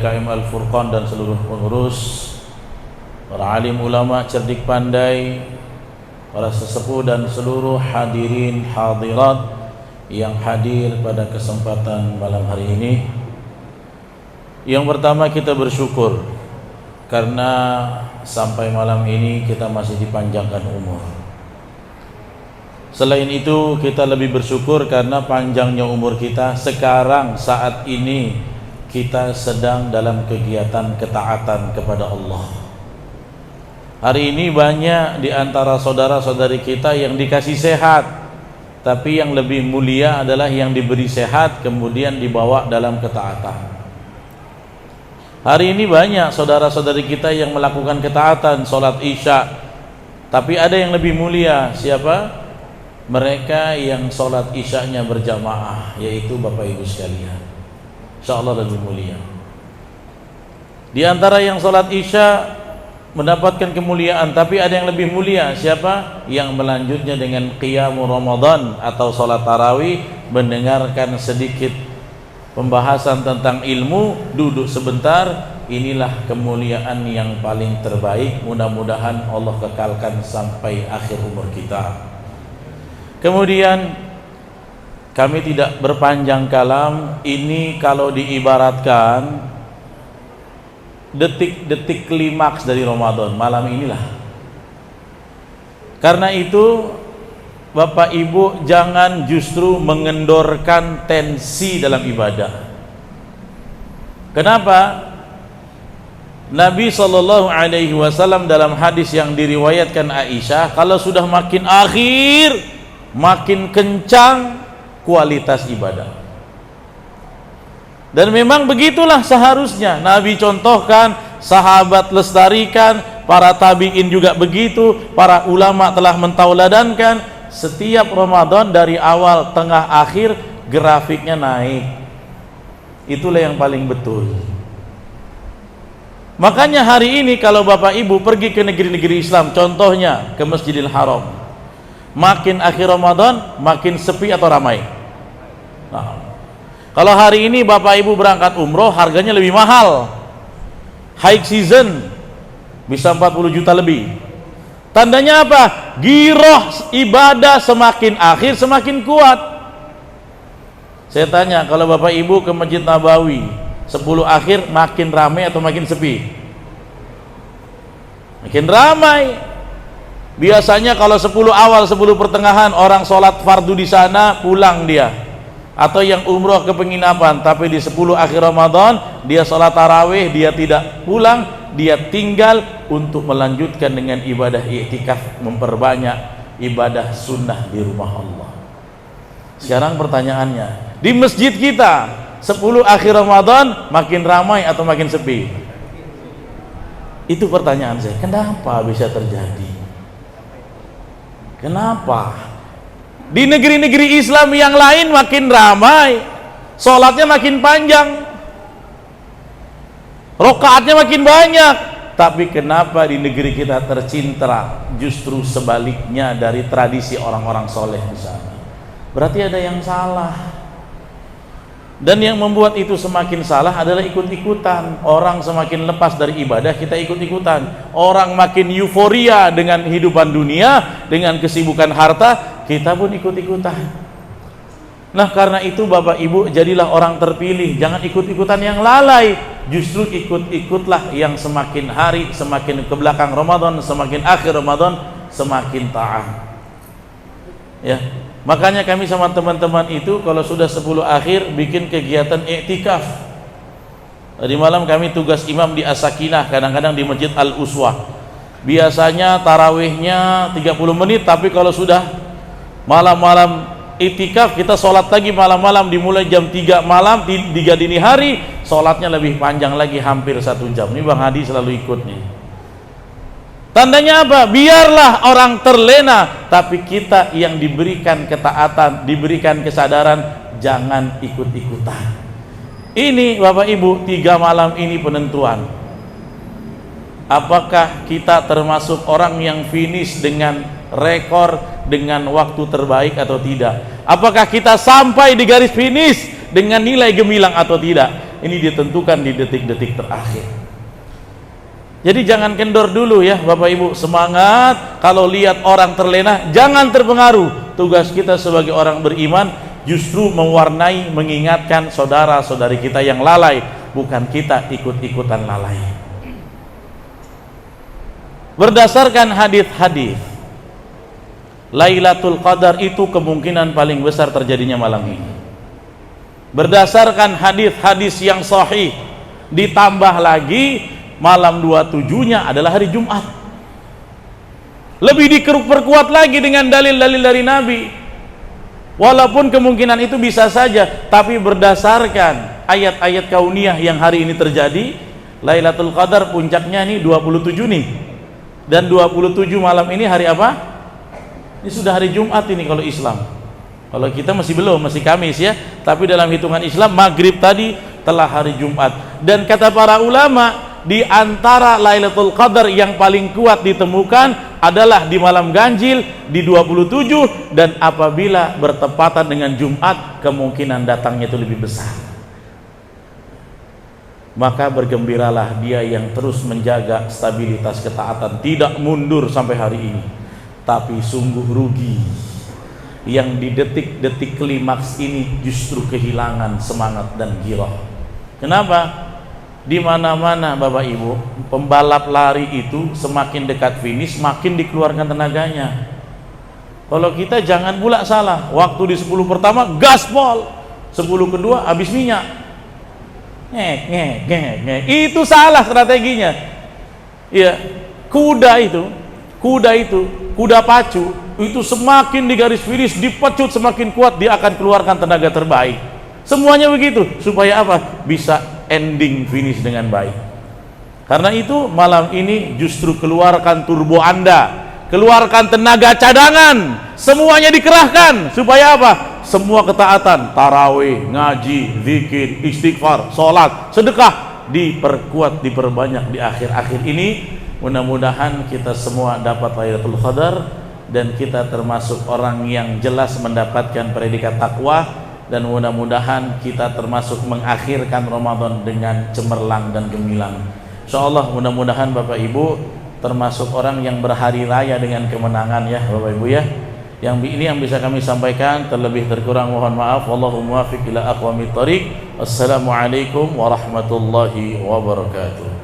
KM Al-Furqan dan seluruh pengurus, para alim ulama cerdik pandai, para sesepuh dan seluruh hadirin hadirat yang hadir pada kesempatan malam hari ini. Yang pertama, kita bersyukur karena sampai malam ini kita masih dipanjangkan umur. Selain itu, kita lebih bersyukur karena panjangnya umur kita. Sekarang saat ini kita sedang dalam kegiatan ketaatan kepada Allah. Hari ini banyak di antara saudara-saudari kita yang dikasih sehat, tapi yang lebih mulia adalah yang diberi sehat kemudian dibawa dalam ketaatan. Hari ini banyak saudara-saudari kita yang melakukan ketaatan, sholat isya, tapi ada yang lebih mulia. Siapa? Mereka yang sholat isyanya berjamaah, yaitu Bapak Ibu sekalian. InsyaAllah lebih mulia. Di antara yang sholat isya mendapatkan kemuliaan, tapi ada yang lebih mulia. Siapa? Yang melanjutnya dengan qiyamul Ramadan atau sholat tarawih, mendengarkan sedikit pembahasan tentang ilmu, duduk sebentar. Inilah kemuliaan yang paling terbaik. Mudah-mudahan Allah kekalkan sampai akhir umur kita. Kemudian kami tidak berpanjang kalam. Ini kalau diibaratkan detik-detik klimaks dari Ramadan, malam inilah. Karena itu Bapak Ibu jangan justru mengendorkan tensi dalam ibadah. Kenapa? Nabi SAW dalam hadis yang diriwayatkan Aisyah, kalau sudah makin akhir, makin kencang kualitas ibadah. Dan memang begitulah seharusnya. Nabi contohkan, sahabat lestarikan, para tabi'in juga begitu, para ulama telah mentauladankan. Setiap Ramadan dari awal, tengah, akhir grafiknya naik. Itulah yang paling betul. Makanya hari ini kalau Bapak Ibu pergi ke negeri-negeri Islam, contohnya ke Masjidil Haram, makin akhir Ramadan makin sepi atau ramai? Nah, kalau hari ini Bapak Ibu berangkat umroh, harganya lebih mahal. High season bisa 40 juta lebih. Tandanya apa? Giroh ibadah semakin akhir semakin kuat. Saya tanya, kalau Bapak Ibu ke Masjid Nabawi 10 akhir makin ramai atau makin sepi? Makin ramai. Biasanya kalau 10 awal 10 pertengahan orang sholat fardu di sana, pulang dia. Atau yang umroh ke penginapan, tapi di 10 akhir Ramadan dia sholat tarawih, dia tidak pulang, dia tinggal untuk melanjutkan dengan ibadah i'tikaf, memperbanyak ibadah sunnah di rumah Allah. Sekarang pertanyaannya, di masjid kita 10 akhir Ramadan makin ramai atau makin sepi? Itu pertanyaan saya. Kenapa bisa terjadi? Kenapa? Di negeri-negeri Islam yang lain makin ramai, sholatnya makin panjang, rokaatnya makin banyak. Tapi kenapa di negeri kita tercinta justru sebaliknya dari tradisi orang-orang soleh di sana? Berarti ada yang salah. Dan yang membuat itu semakin salah adalah ikut-ikutan. Orang semakin lepas dari ibadah, kita ikut-ikutan. Orang makin euforia dengan kehidupan dunia, dengan kesibukan harta, kita pun ikut-ikutan. Nah, karena itu Bapak Ibu jadilah orang terpilih, jangan ikut-ikutan yang lalai. Justru ikut-ikutlah yang semakin hari, semakin ke belakang Ramadan, semakin akhir Ramadan, semakin taat. Ya, makanya kami sama teman-teman itu kalau sudah 10 akhir bikin kegiatan i'tikaf. Tadi malam kami tugas imam di As-Sakinah, kadang-kadang di Masjid Al-Uswah. Biasanya tarawihnya 30 menit, tapi kalau sudah malam-malam i'tikaf, kita sholat lagi malam-malam, dimulai jam 3 malam, 3 dini hari, sholatnya lebih panjang lagi, hampir 1 jam. Ini Bang Hadi selalu ikut nih. Tandanya apa? Biarlah orang terlena, tapi kita yang diberikan ketaatan, diberikan kesadaran, jangan ikut-ikutan. Ini Bapak Ibu, 3 malam ini penentuan. Apakah kita termasuk orang yang finish dengan rekor, dengan waktu terbaik atau tidak? Apakah kita sampai di garis finish dengan nilai gemilang atau tidak? ini ditentukan di detik-detik terakhir. Jadi jangan kendor dulu ya Bapak Ibu, semangat. Kalau lihat orang terlena jangan terpengaruh. Tugas kita sebagai orang beriman justru mewarnai, mengingatkan saudara-saudari kita yang lalai, bukan kita ikut-ikutan lalai. Berdasarkan hadis-hadis, Lailatul Qadar itu kemungkinan paling besar terjadinya malam ini. Berdasarkan hadis-hadis yang sahih, ditambah lagi malam 27-nya adalah hari Jumat. Lebih diperkuat lagi dengan dalil-dalil dari Nabi. Walaupun kemungkinan itu bisa saja, tapi berdasarkan ayat-ayat kauniyah yang hari ini terjadi, Lailatul Qadar puncaknya nih 27 nih. Dan 27 malam ini hari apa? Ini sudah hari Jumat ini kalau Islam. Kalau kita masih belum, masih Kamis ya. Tapi dalam hitungan Islam maghrib tadi telah hari Jumat. Dan kata para ulama, di antara Lailatul Qadar yang paling kuat ditemukan adalah di malam ganjil di 27, dan apabila bertepatan dengan Jumat kemungkinan datangnya itu lebih besar. Maka bergembiralah dia yang terus menjaga stabilitas ketaatan, tidak mundur sampai hari ini. Tapi sungguh rugi yang di detik-detik klimaks ini justru kehilangan semangat dan giroh. Kenapa? Di mana-mana Bapak Ibu, pembalap lari itu semakin dekat finish makin dikeluarkan tenaganya. Kalau kita jangan pula salah, waktu di 10 pertama gaspol, 10 kedua habis minyak. Itu salah strateginya. Iya, kuda pacu itu semakin di garis finish dipecut semakin kuat, dia akan keluarkan tenaga terbaik. Semuanya begitu supaya apa? Bisa ending finish dengan baik. Karena itu malam ini justru keluarkan turbo Anda, keluarkan tenaga cadangan, semuanya dikerahkan supaya apa? Semua ketaatan, tarawih, ngaji, zikir, istighfar, sholat, sedekah diperkuat, diperbanyak di akhir-akhir ini. Mudah-mudahan kita semua dapat Lailatul Qadar dan kita termasuk orang yang jelas mendapatkan predikat takwa, dan mudah-mudahan kita termasuk mengakhirkan Ramadan dengan cemerlang dan gemilang. Insyaallah mudah-mudahan Bapak Ibu termasuk orang yang berhari raya dengan kemenangan ya Bapak Ibu ya. Yang ini yang bisa kami sampaikan, terlebih terkurang mohon maaf. Wallahu muwaffiq ila aqwamit thoriq. Assalamualaikum warahmatullahi wabarakatuh.